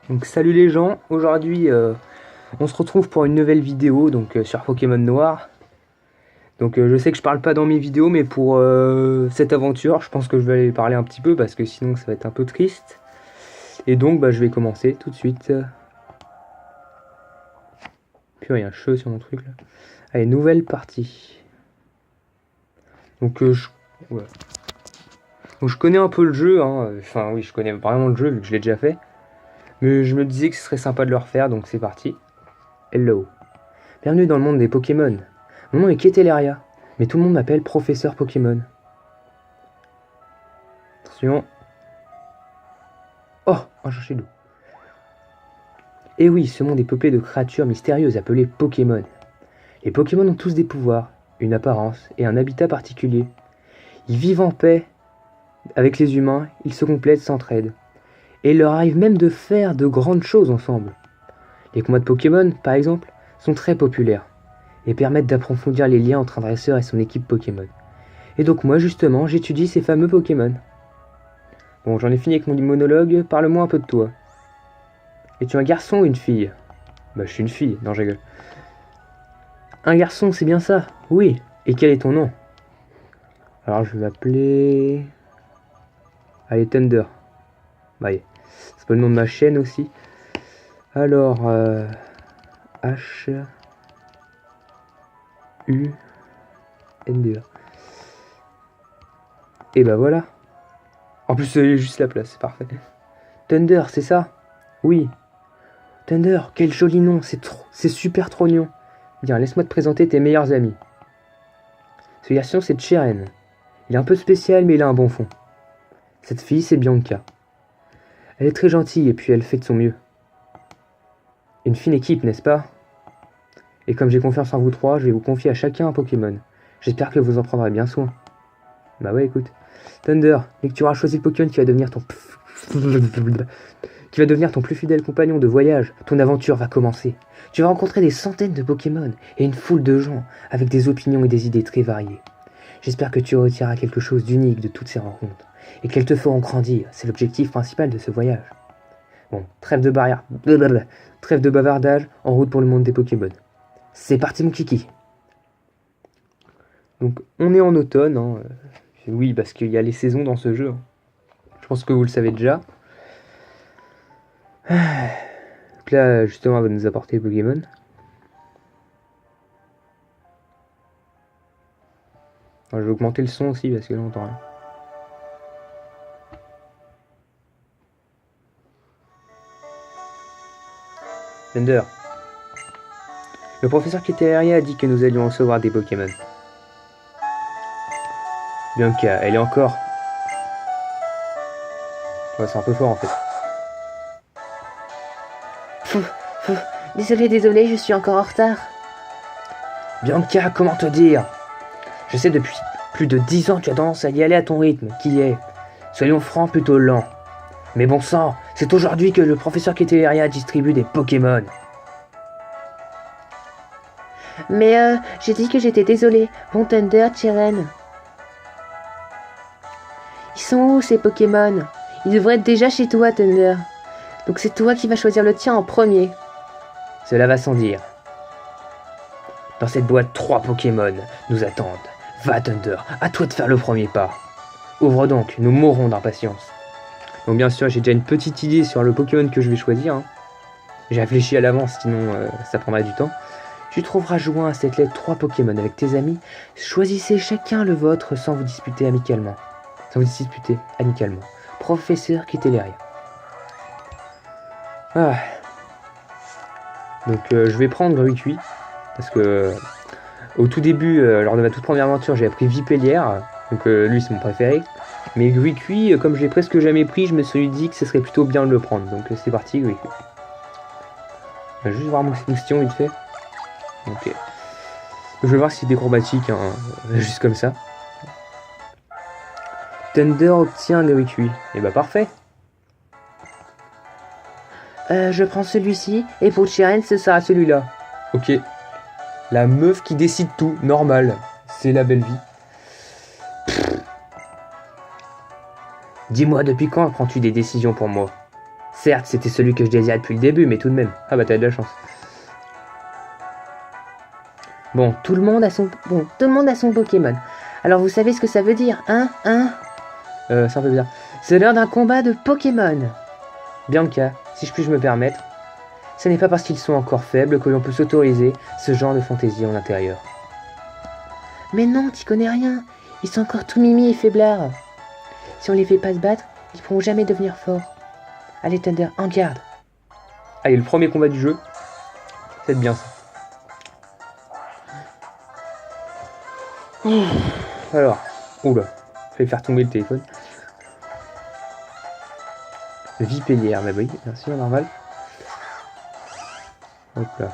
Donc salut les gens, aujourd'hui on se retrouve pour une nouvelle vidéo sur Pokémon Noir. Je sais que je parle pas dans mes vidéos mais pour cette aventure je pense que je vais aller parler un petit peu parce que sinon ça va être un peu triste. Et donc je vais commencer tout de suite. Puis il y a un cheveu sur mon truc là. Allez, nouvelle partie. Donc, ouais. Donc je connais un peu le jeu, hein. Enfin oui je connais vraiment le jeu vu que je l'ai déjà fait. Mais je me disais que ce serait sympa de le refaire donc c'est parti. Hello. Bienvenue dans le monde des Pokémon. Mon nom est Keteleria, mais tout le monde m'appelle Professeur Pokémon. Attention. Oh, un chercher d'eau. Et oui, ce monde est peuplé de créatures mystérieuses appelées Pokémon. Les Pokémon ont tous des pouvoirs, une apparence et un habitat particulier. Ils vivent en paix avec les humains, ils se complètent, s'entraident. Et il leur arrive même de faire de grandes choses ensemble. Les combats de Pokémon, par exemple, sont très populaires et permettent d'approfondir les liens entre un dresseur et son équipe Pokémon. Et donc moi justement, j'étudie ces fameux Pokémon. Bon, j'en ai fini avec mon monologue, parle-moi un peu de toi. Es-tu un garçon ou une fille? Bah, je suis une fille, non, je rigole. Un garçon, c'est bien ça? Oui. Et quel est ton nom? Alors, je vais m'appeler... Allez, Thunder. Bah, c'est pas le nom de ma chaîne aussi. Alors, H... U... N... D... A. Et bah voilà. En plus, c'est juste la place, c'est parfait. Thunder, c'est ça? Oui. Thunder, quel joli nom, c'est super trop mignon. Bien, laisse-moi te présenter tes meilleurs amis. Ce garçon, c'est Cheren. Il est un peu spécial, mais il a un bon fond. Cette fille, c'est Bianca. Elle est très gentille et puis elle fait de son mieux. Une fine équipe, n'est-ce pas? Et comme j'ai confiance en vous trois, je vais vous confier à chacun un Pokémon. J'espère que vous en prendrez bien soin. Bah ouais, écoute. Thunder, dès que tu auras choisi le Pokémon qui va devenir ton plus fidèle compagnon de voyage, ton aventure va commencer. Tu vas rencontrer des centaines de Pokémon et une foule de gens avec des opinions et des idées très variées. J'espère que tu retireras quelque chose d'unique de toutes ces rencontres et qu'elles te feront grandir. C'est l'objectif principal de ce voyage. Bon, trêve de barrière, blablabla, trêve de bavardage, en route pour le monde des Pokémon. C'est parti mon kiki. Donc on est en automne, hein. Oui, parce qu'il y a les saisons dans ce jeu, hein. Je pense que vous le savez déjà. Donc là, justement, elle va nous apporter Pokémon. Alors, je vais augmenter le son aussi parce que là on entend rien. Thunder. Le professeur Keteleria a dit que nous allions recevoir des Pokémon. Bianca, elle est encore... Ouais, c'est un peu fort en fait. Désolé, je suis encore en retard. Bianca, comment te dire? Je sais depuis plus de 10 ans que tu as tendance à y aller à ton rythme, qui est, soyons francs, plutôt lent. Mais bon sang, c'est aujourd'hui que le professeur Keteleria distribue des Pokémon. Mais j'ai dit que j'étais désolé. Bon Thunder, Cheren. Ils sont où ces Pokémon? Ils devraient être déjà chez toi, Thunder. Donc c'est toi qui vas choisir le tien en premier. Cela va sans dire. Dans cette boîte, 3 Pokémon nous attendent. Va Thunder, à toi de faire le premier pas. Ouvre donc, nous mourrons d'impatience. Donc bien sûr, j'ai déjà une petite idée sur le Pokémon que je vais choisir, hein. J'ai réfléchi à l'avance, sinon ça prendrait du temps. Tu trouveras joint à cette lettre 3 Pokémon avec tes amis. Choisissez chacun le vôtre sans vous disputer amicalement. Professeur Keteleria. Ah. Donc je vais prendre Gruicui. Parce que au tout début, lors de ma toute première aventure, j'ai appris Vipellière. Donc lui c'est mon préféré. Mais Gruicui, comme je l'ai presque jamais pris, je me suis dit que ce serait plutôt bien de le prendre. Donc c'est parti, Gruicui. On va juste voir Moustion vite fait. Ok. Je vais voir s'il est acrobatique, hein, juste comme ça. Thunder obtient un Gruicui. Et bah parfait. Je prends celui-ci, et pour Cheren, ce sera celui-là. Ok. La meuf qui décide tout, normal. C'est la belle vie. Dis-moi, depuis quand prends-tu des décisions pour moi? Certes, c'était celui que je désirais depuis le début, mais tout de même. Ah bah t'as de la chance. Bon, tout le monde a son Pokémon. Alors vous savez ce que ça veut dire, hein? C'est un peu bizarre. C'est l'heure d'un combat de Pokémon. Bianca, si je puis me permettre, ce n'est pas parce qu'ils sont encore faibles que l'on peut s'autoriser ce genre de fantaisie en intérieur. Mais non, t'y connais rien. Ils sont encore tout mimi et faiblards. Si on les fait pas se battre, ils pourront jamais devenir forts. Allez Thunder, en garde. Allez, le premier combat du jeu. C'est bien ça. Alors, oula, je vais faire tomber le téléphone. Vipellière, mais oui, bien sûr, normal. Hop là.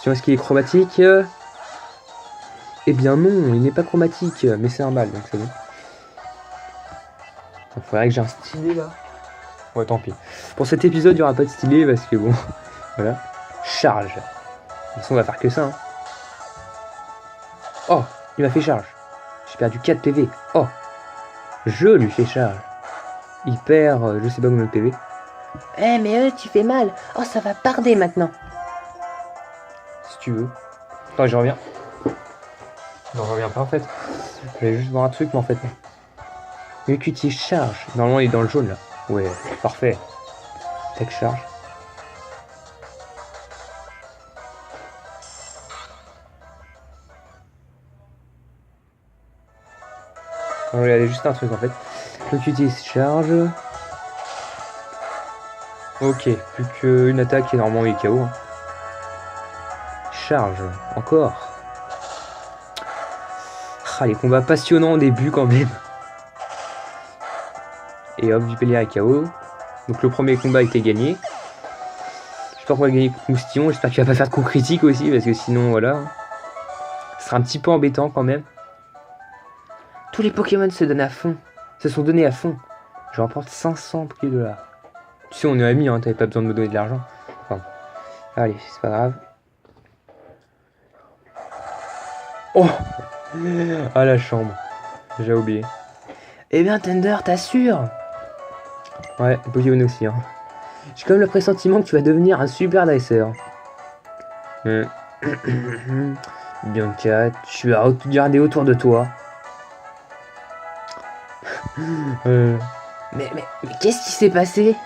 Est-ce qu'il est chromatique? Eh bien non, il n'est pas chromatique, mais c'est un mâle, donc c'est bon. Il faudrait que j'ai un stylet là. Ouais, tant pis. Pour cet épisode, il n'y aura pas de stylet parce que bon, voilà. Charge. De toute façon, on va faire que ça. Hein. Oh, il m'a fait charge. J'ai perdu 4 PV. Oh, je lui fais charge. Il perd, je sais pas combien de PV. Eh mais tu fais mal. Oh, ça va parder maintenant. Si tu veux. Attends, je reviens. Non, je reviens pas en fait. Je vais juste voir un truc, mais en fait non. Le QT charge. Normalement, il est dans le jaune là. Ouais, parfait. Tech charge. On va regarder juste un truc en fait. Le QT charge. Ok, plus qu'une attaque et normalement il est KO. Hein. Charge, encore. Ah, les combats passionnants au début quand même. Et hop, Vipellière est KO. Donc le premier combat a été gagné. J'espère qu'on va gagner contre Moustillon. J'espère qu'il va pas faire de coup critique aussi, parce que sinon, voilà. Ce sera un petit peu embêtant quand même. Tous les Pokémon se sont donnés à fond. Je remporte 500 $. Tu sais, on est amis, hein, t'avais pas besoin de me donner de l'argent. Enfin, allez, c'est pas grave. Oh! Ah, la chambre. J'ai oublié. Eh bien, Thunder, t'assures? Ouais, Pokémon aussi, hein. J'ai comme le pressentiment que tu vas devenir un super dresseur. Bianca, tu vas regarder autour de toi. Mais qu'est-ce qui s'est passé?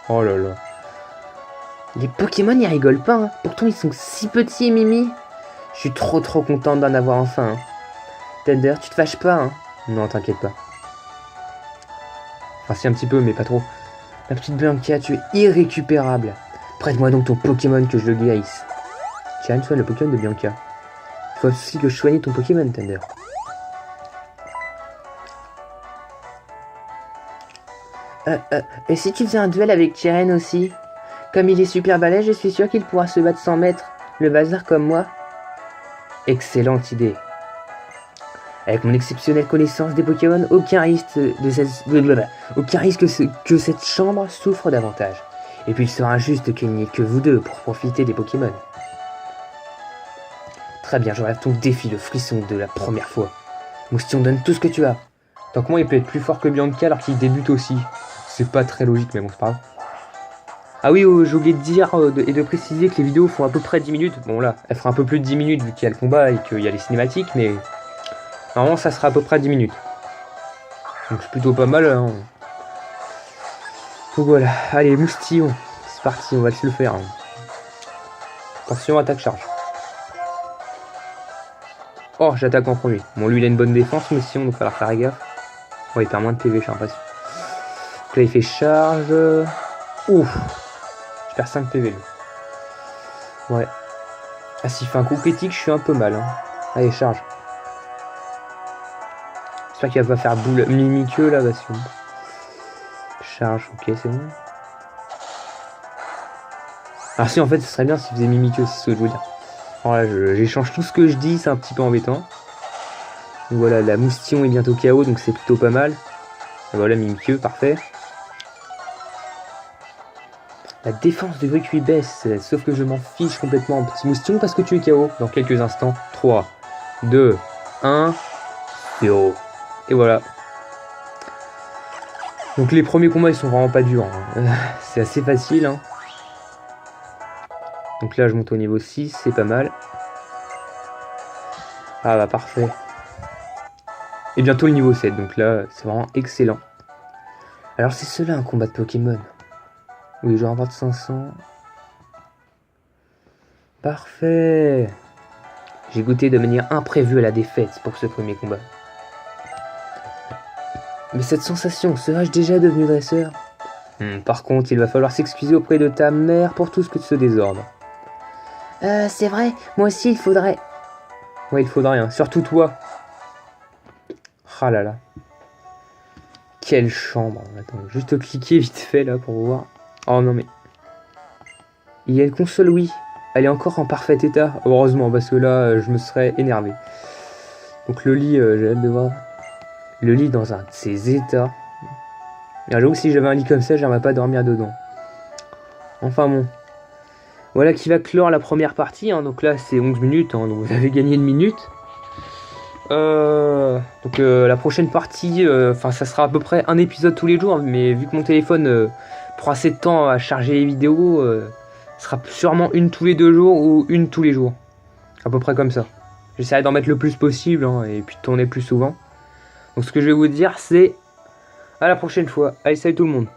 Oh là là. Les Pokémon ils rigolent pas, hein. Pourtant ils sont si petits et mimi. Je suis trop contente d'en avoir enfin. Hein. Thunder, tu te fâches pas, hein? Non, t'inquiète pas. Enfin si un petit peu, mais pas trop. Ma petite Bianca, tu es irrécupérable. Prête-moi donc ton Pokémon que je le guérisse. Tiens, soigne le Pokémon de Bianca. Il faut aussi que je soigne ton Pokémon, Thunder. Et si tu faisais un duel avec Tyren aussi? Comme il est super balèze, je suis sûr qu'il pourra se battre 100 mètres. Le bazar comme moi. Excellente idée. Avec mon exceptionnelle connaissance des Pokémon, aucun risque que cette chambre souffre davantage. Et puis il sera injuste qu'il n'y ait que vous deux pour profiter des Pokémon. Très bien, je relève ton défi, le frisson de la première fois. Moustillon, donne tout ce que tu as. Tant que moi, il peut être plus fort que Bianca alors qu'il débute aussi. C'est pas très logique, mais bon, c'est pas grave. Ah oui, j'ai oublié de dire et de préciser que les vidéos font à peu près 10 minutes. Bon là, elle fera un peu plus de 10 minutes vu qu'il y a le combat et qu'il y a les cinématiques, mais normalement ça sera à peu près 10 minutes. Donc c'est plutôt pas mal. Hein. Donc voilà, allez, Moustillon, c'est parti, on va se le faire. Hein. Attention, attaque charge. Oh, j'attaque en premier. Bon, lui il a une bonne défense, Moustillon, donc il va falloir faire gaffe. Ouais, il perd moins de PV, j'ai l'impression. Donc là il fait charge. Ouf. Je perds 5 PV. Lui. Ouais. Ah, s'il fait un coup critique, je suis un peu mal. Hein. Allez, charge. J'espère qu'il va pas faire boule mimiqueux là, parce que... Charge, ok, c'est bon. Alors si, en fait, ce serait bien s'il faisait mimiqueux, c'est ce que je veux dire. Alors là, j'échange tout ce que je dis, c'est un petit peu embêtant. Donc voilà, la Moustillon est bientôt KO, donc c'est plutôt pas mal. Et voilà, mimiqueux, parfait. La défense de Grucuit baisse, sauf que je m'en fiche complètement, petit Moustillon, parce que tu es KO dans quelques instants. 3, 2, 1, 0. Et voilà. Donc les premiers combats ils sont vraiment pas durs, hein. C'est assez facile, hein. Donc là je monte au niveau 6, c'est pas mal. Ah bah parfait. Et bientôt le niveau 7, donc là c'est vraiment excellent. Alors c'est cela un combat de Pokémon. Oui, je remporte 500. Parfait. J'ai goûté de manière imprévue à la défaite pour ce premier combat. Mais cette sensation, serais-je déjà devenu dresseur? Par contre, il va falloir s'excuser auprès de ta mère pour tout ce désordre. C'est vrai, moi aussi il faudrait. Ouais, il faudrait, hein. Surtout toi. Ah là là. Quelle chambre. Attends, juste cliquer vite fait là pour voir. Oh non mais. Il y a une console Wii. Elle est encore en parfait état. Heureusement, parce que là, je me serais énervé. Donc le lit, j'ai hâte de voir. Le lit dans un de ses états. J'avoue que si j'avais un lit comme ça, j'aimerais pas dormir dedans. Enfin bon. Voilà qui va clore la première partie. Hein. Donc là, c'est 11 minutes. Hein, donc vous avez gagné une minute. La prochaine partie, ça sera à peu près un épisode tous les jours. Mais vu que mon téléphone prend assez de temps à charger les vidéos, ce sera sûrement une tous les 2 jours ou une tous les jours. À peu près comme ça. J'essaierai d'en mettre le plus possible, hein, et puis de tourner plus souvent. Donc ce que je vais vous dire, c'est à la prochaine fois. Allez, salut tout le monde.